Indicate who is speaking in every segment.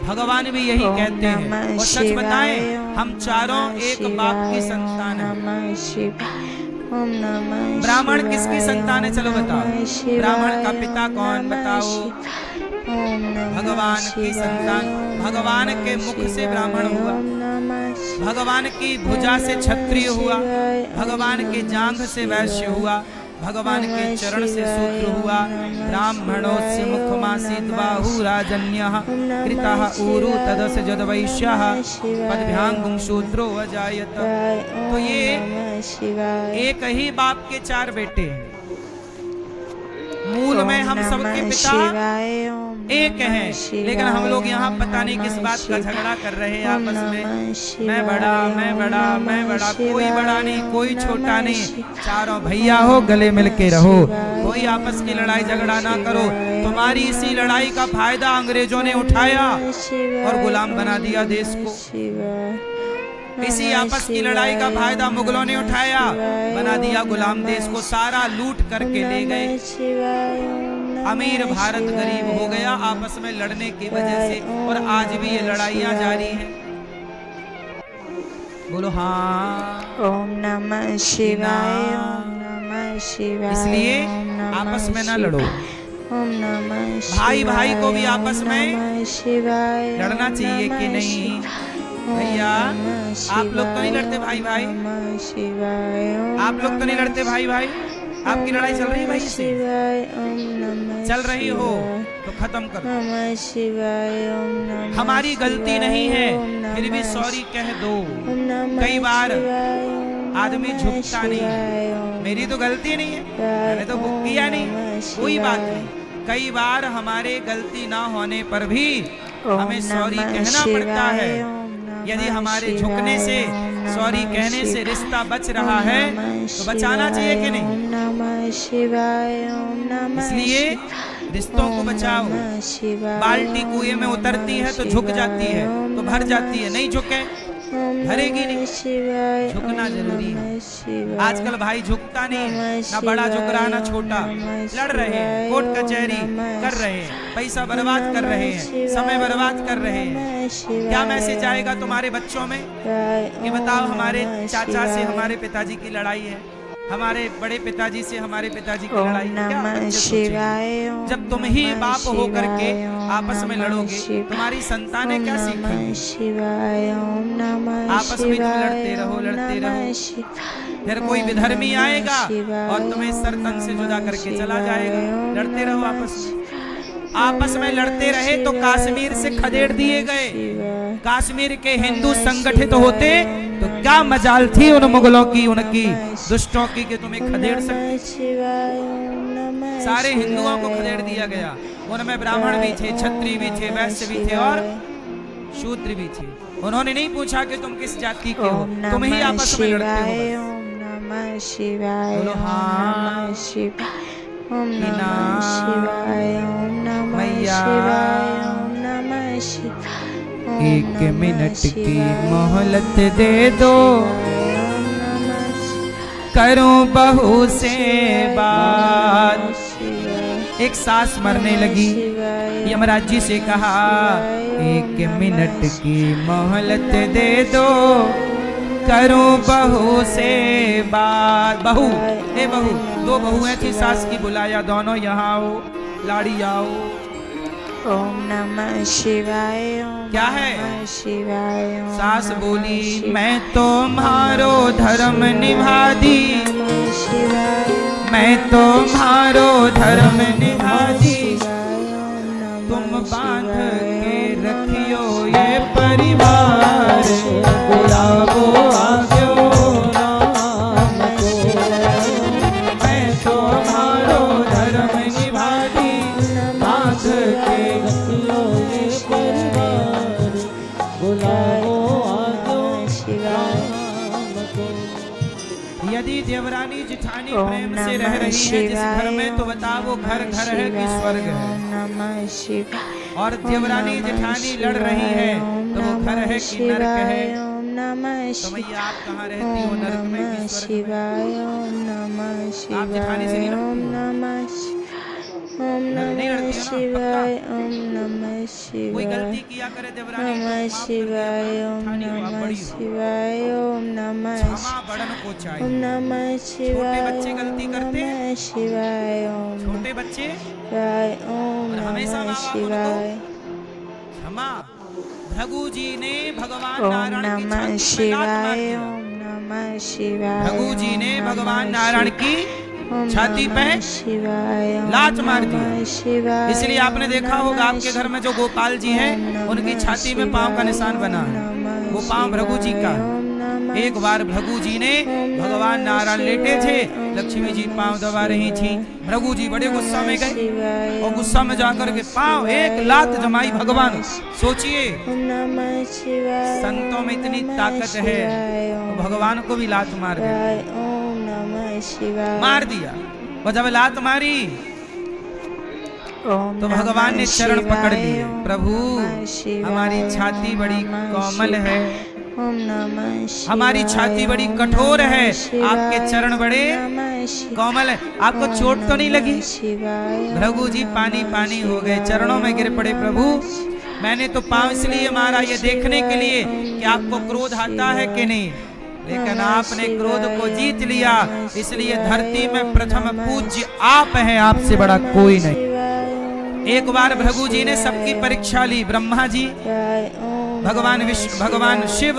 Speaker 1: भगवान भी यही कहते हैं। और सच बताएं, हम चारों एक बाप की संतान हैं। ब्राह्मण किसकी संतान है? चलो बताओ, ब्राह्मण का पिता कौन? बताओ। भगवान की संतान। भगवान के मुख से ब्राह्मण हुआ, भगवान की भुजा से क्षत्रिय हुआ, भगवान के जांघ से वैश्य हुआ, भगवान के चरण से शूद्र हुआ। ब्राह्मणोस्य मुखमासीत् बाहु राजन्यः कृतः ऊरु तदस्य जदवैश्यः पदभ्यांगुं शूद्रो अजायत। तो ये एक ही बाप के चार बेटे हैं। मूल में हम सबके पिता एक हैं, लेकिन हम लोग यहाँ पता नहीं किस बात का झगड़ा कर रहे हैं आपस में। मैं बड़ा, मैं बड़ा, मैं बड़ा। कोई बड़ा नहीं, कोई छोटा नहीं। चारों भैया हो, गले मिल के रहो, कोई आपस की लड़ाई झगड़ा ना करो। तुम्हारी इसी लड़ाई का फायदा अंग्रेजों ने उठाया और गुलाम बना दिया देश को। इसी आपस की लड़ाई का फायदा मुगलों ने उठाया, बना दिया गुलाम देश को। सारा लूट करके ले गए। अमीर भारत गरीब हो गया आपस में लड़ने की वजह से, और आज भी ये लड़ाइयां जारी हैं। बोलो हाँ।
Speaker 2: ओम नमः शिवाय, ओम नमः शिवाय।
Speaker 1: इसलिए आपस में ना लड़ो।
Speaker 2: ओम नमः शिवाय।
Speaker 1: भाई भाई को भी आपस में
Speaker 2: शिवाय
Speaker 1: लड़ना चाहिए कि नहीं? भैया आप लोग तो नहीं लड़ते भाई भाई? आप लोग तो नहीं लड़ते भाई भाई? आपकी लड़ाई चल रही है भाई से? चल रही हो तो खत्म करो। हमारी गलती नहीं है, फिर भी सॉरी कह दो। कई बार आदमी झुकता नहीं है, मेरी तो गलती नहीं है, मैंने तो बुक किया नहीं, कोई बात नहीं। कई बार हमारे गलती ना होने पर भी हमें सॉरी कहना पड़ता है। यदि हमारे झुकने से, सॉरी कहने से रिश्ता बच रहा है तो बचाना चाहिए कि नहीं? इसलिए रिश्तों को बचाओ। बाल्टी कुएं में उतरती है तो झुक जाती है, तो भर जाती है, नहीं झुके भरेगी नहीं। झुकना जरूरी है। आजकल भाई झुकता नहीं है, ना बड़ा झुक रहा ना छोटा। लड़ रहे हैं, कोर्ट कचहरी कर रहे हैं, पैसा बर्बाद कर रहे हैं, समय बर्बाद कर रहे हैं। क्या मैसेज आएगा तुम्हारे बच्चों में? ये बताओ, हमारे चाचा से हमारे पिताजी की लड़ाई है, हमारे बड़े पिताजी से हमारे पिताजी की लड़ाई है। क्या बच्चे सोचेंगे? जब तुम ही बाप हो करके आपस में लड़ोगे, तुम्हारी संतानें क्या सीखेंगी? आपस में तुम लड़ते रहो, लड़ते रहो, फिर कोई विधर्मी आएगा और तुम्हें सर तन से जुदा करके चला जाएगा। लड़ते रहो आपस में। आपस में लड़ते रहे तो कश्मीर से खदेड़ दिए गए। कश्मीर के हिंदू संगठित होते तो क्या मजाल थी उन मुगलों की, उनकी दुष्टों की, कि तुम्हें खदेड़ सकते। सारे हिंदुओं को खदेड़ दिया गया। उनमें ब्राह्मण भी थे, क्षत्रिय भी थे, वैश्य भी थे और शूद्र भी थे। उन्होंने नहीं पूछा कि तुम किस जाति के हो, तुम ही आपस में लड़ते हो। बोलो हाँ।
Speaker 2: ओम नमः शिवाय, ओम नमः शिवाय, ओम नमः शिवाय।
Speaker 1: एक मिनट की मोहलत दे दो, करूं बहू से बात। एक सास मरने लगी, यमराज जी से कहा, एक मिनट की मोहलत दे दो, करूं बहू से बात। बहू, ए बहू, दो बहुएं थी सास की, बुलाया दोनों यहाँ आओ, लाड़ी आओ।
Speaker 2: ओम नमः शिवाय,
Speaker 1: क्या है?
Speaker 2: शिवाय।
Speaker 1: सास बोली, मैं तो मारो धर्म निभा दी, मैं तो मारो धर्म निभा दी, तुम बांध के रखियो ये परिवार, बुलावो आजो नाम को। मैं तो मारो धर्म निभा दी, बांध के रखियो ये परिवार, बुलावो आजो नाम को। यदि देवरानी जिठानी प्रेम से रह रही है जिस घर में, तो बताओ वो घर घर है कि स्वर्ग है? और देवरानी जेठानी लड़ रही है तो वो घर है कि नरक है? तो भैया आप कहाँ रहती हो, नरक में कि स्वर्ग में? आप जेठानी से नहीं लड़ती हो?
Speaker 2: ओम
Speaker 1: नहीं
Speaker 2: नमः
Speaker 1: लड़ती हो ना,
Speaker 2: शिवाय
Speaker 1: पक्का?
Speaker 2: ओम नमः
Speaker 1: कोई
Speaker 2: शिवाय
Speaker 1: गलती किया करे देवरानी तो
Speaker 2: नमः
Speaker 1: माफ कर दिया
Speaker 2: शिवाय
Speaker 1: करो,
Speaker 2: ओम
Speaker 1: ठानी हो, आप
Speaker 2: नमः
Speaker 1: बड़ी हो।
Speaker 2: शिवाय ओम नमः
Speaker 1: क्षमा बड़न को
Speaker 2: ओम
Speaker 1: चाहिए।
Speaker 2: नमः शिवाय
Speaker 1: बच्चे
Speaker 2: ओम
Speaker 1: गलती करते हैं।
Speaker 2: नमः शिवाय ओम
Speaker 1: छोटे बच्चे
Speaker 2: शिवाय ओम
Speaker 1: और हमेशा
Speaker 2: नमः
Speaker 1: माँ बाप
Speaker 2: शिवाय
Speaker 1: उनको क्षमा। भृगु जी ने भगवान
Speaker 2: ओम
Speaker 1: नारायण की
Speaker 2: नमः
Speaker 1: छाती पे लात मार
Speaker 2: शिवाय
Speaker 1: दिया।
Speaker 2: ओम नमः शिवाय
Speaker 1: भृगु जी ने
Speaker 2: ओम
Speaker 1: भगवान
Speaker 2: नमः
Speaker 1: नारायण की
Speaker 2: ओम
Speaker 1: छाती पे
Speaker 2: नमः शिवाय ओम
Speaker 1: लात मार
Speaker 2: नमः
Speaker 1: दिया।
Speaker 2: शिवाय
Speaker 1: इसलिए आपने
Speaker 2: ओम
Speaker 1: देखा होगा
Speaker 2: नमः
Speaker 1: आपके घर में जो गोपाल जी हैं
Speaker 2: ओम
Speaker 1: उनकी
Speaker 2: नमः
Speaker 1: छाती में पांव का
Speaker 2: शिवाय
Speaker 1: निशान बना
Speaker 2: ओम
Speaker 1: है,
Speaker 2: नमः
Speaker 1: वो पांव भृगु जी का
Speaker 2: शिवाय ओम नमः
Speaker 1: है। एक बार भृगु जी ने
Speaker 2: ओम
Speaker 1: भगवान
Speaker 2: नमः
Speaker 1: नारायण लेटे थे,
Speaker 2: शिवाय ओम
Speaker 1: लक्ष्मी जी
Speaker 2: नमः
Speaker 1: पांव दबा रही थी।
Speaker 2: शिवाय
Speaker 1: भृगु जी बड़े गुस्सा में गए
Speaker 2: शिवाय
Speaker 1: और
Speaker 2: ओम
Speaker 1: गुस्सा में जाकर के पांव एक
Speaker 2: शिवाय
Speaker 1: लात
Speaker 2: ओम
Speaker 1: जमाई
Speaker 2: नमः
Speaker 1: भगवान। सोचिए
Speaker 2: ओम नमः शिवाय
Speaker 1: संतों में इतनी
Speaker 2: ओम नमः
Speaker 1: ताकत है
Speaker 2: शिवाय
Speaker 1: तो
Speaker 2: ओम
Speaker 1: भगवान को भी लात मार दे,
Speaker 2: शिवाय ओम नमः शिवाय
Speaker 1: मार दिया। और जब लात मारी
Speaker 2: ओम
Speaker 1: तो भगवान ने
Speaker 2: नमः
Speaker 1: चरण पकड़
Speaker 2: शिवाय,
Speaker 1: लिए।
Speaker 2: ओम
Speaker 1: प्रभु
Speaker 2: नमः शिवाय,
Speaker 1: हमारी छाती
Speaker 2: ओम
Speaker 1: बड़ी
Speaker 2: नमः
Speaker 1: कोमल
Speaker 2: शिवाय,
Speaker 1: है,
Speaker 2: ओम नमः शिवाय,
Speaker 1: हमारी छाती बड़ी
Speaker 2: ओम
Speaker 1: कठोर
Speaker 2: नमः
Speaker 1: है,
Speaker 2: शिवाय,
Speaker 1: आपके चरण बड़े
Speaker 2: ओम नमः शिवाय,
Speaker 1: कोमल है, आपको
Speaker 2: ओम
Speaker 1: चोट तो नहीं
Speaker 2: नमः
Speaker 1: लगी?
Speaker 2: शिवाय, ओम
Speaker 1: भृगु जी पानी
Speaker 2: नमः
Speaker 1: पानी हो गए,
Speaker 2: शिवाय,
Speaker 1: चरणों में गिर
Speaker 2: ओम
Speaker 1: पड़े।
Speaker 2: नमः
Speaker 1: प्रभु
Speaker 2: शिवाय,
Speaker 1: मैंने तो पांव इसलिए मारा ये देखने के लिए
Speaker 2: ओम
Speaker 1: कि आपको
Speaker 2: नमः
Speaker 1: क्रोध आता है कि
Speaker 2: शिवाय,
Speaker 1: नहीं, लेकिन
Speaker 2: नमः
Speaker 1: आपने क्रोध को
Speaker 2: शिवाय,
Speaker 1: जीत
Speaker 2: ओम
Speaker 1: लिया।
Speaker 2: नमः
Speaker 1: इसलिए
Speaker 2: शिवाय,
Speaker 1: धरती में
Speaker 2: ओम
Speaker 1: प्रथम
Speaker 2: नमः
Speaker 1: पूज्य आप हैं, आपसे बड़ा
Speaker 2: नमः
Speaker 1: कोई नहीं।
Speaker 2: शिवाय, ओम
Speaker 1: एक बार
Speaker 2: नमः
Speaker 1: भृगु जी ने
Speaker 2: शिवाय,
Speaker 1: सबकी
Speaker 2: ओम
Speaker 1: परीक्षा ली, ब्रह्मा जी,
Speaker 2: शिवाय, ओम
Speaker 1: भगवान
Speaker 2: नमः
Speaker 1: विष्णु, भगवान
Speaker 2: शिवाय,
Speaker 1: शिव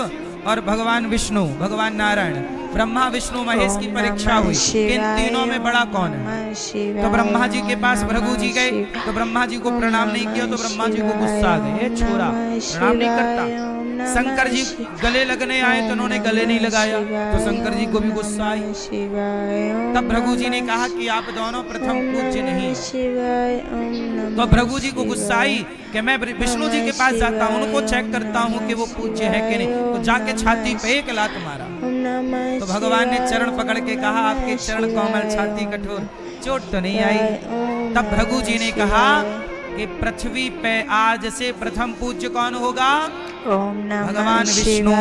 Speaker 1: और भगवान विष्णु, भगवान नारायण, ब्रह्मा विष्णु महेश की
Speaker 2: ओम
Speaker 1: परीक्षा
Speaker 2: नमः
Speaker 1: हुई कि इन
Speaker 2: शिवाय,
Speaker 1: तीनों में बड़ा कौन है।
Speaker 2: नमः शिवाय,
Speaker 1: तो ब्रह्मा जी के पास
Speaker 2: ओम
Speaker 1: भृगु जी
Speaker 2: नमः
Speaker 1: गए
Speaker 2: शिवाय,
Speaker 1: तो ब्रह्मा जी को
Speaker 2: ओम
Speaker 1: प्रणाम नहीं किया तो
Speaker 2: नमः
Speaker 1: ब्रह्मा जी को
Speaker 2: शिवाय,
Speaker 1: गुस्सा आ गए, ये
Speaker 2: ओम
Speaker 1: छोरा
Speaker 2: नमः
Speaker 1: प्रणाम नहीं करता।
Speaker 2: शिवाय, ओम नमः
Speaker 1: शंकर जी
Speaker 2: शिवाय,
Speaker 1: गले लगने आए तो उन्होंने गले नहीं लगाया, तो शंकर जी को भी गुस्सा आई। तब भृगु जी ने कहा कि आप दोनों प्रथम पूज्य नहीं हो। तो भृगु जी को गुस्सा आई कि मैं विष्णु जी के पास जाता हूँ, उनको चेक करता हूँ कि वो पूज्य है कि नहीं। तो जाके छाती पे एक लात मारा। तो भगवान ने चरण पकड़ के कहा आपके चरण कोमल, छाती कठोर, चोट तो नहीं आई। तब भृगु जी ने कहा कि पृथ्वी पे आज से प्रथम पूज्य कौन होगा? भगवान विष्णु,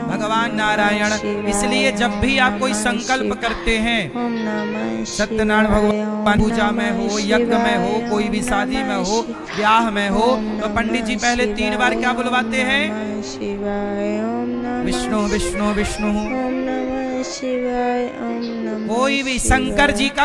Speaker 1: भगवान नारायण। इसलिए जब भी आप कोई संकल्प करते हैं, सत्यनारायण भगवान पूजा में हो, यज्ञ में हो, कोई भी शादी में हो, ब्याह में हो, तो पंडित जी पहले 3 बार क्या बुलवाते हैं? विष्णु विष्णु विष्णु। कोई भी शंकर जी का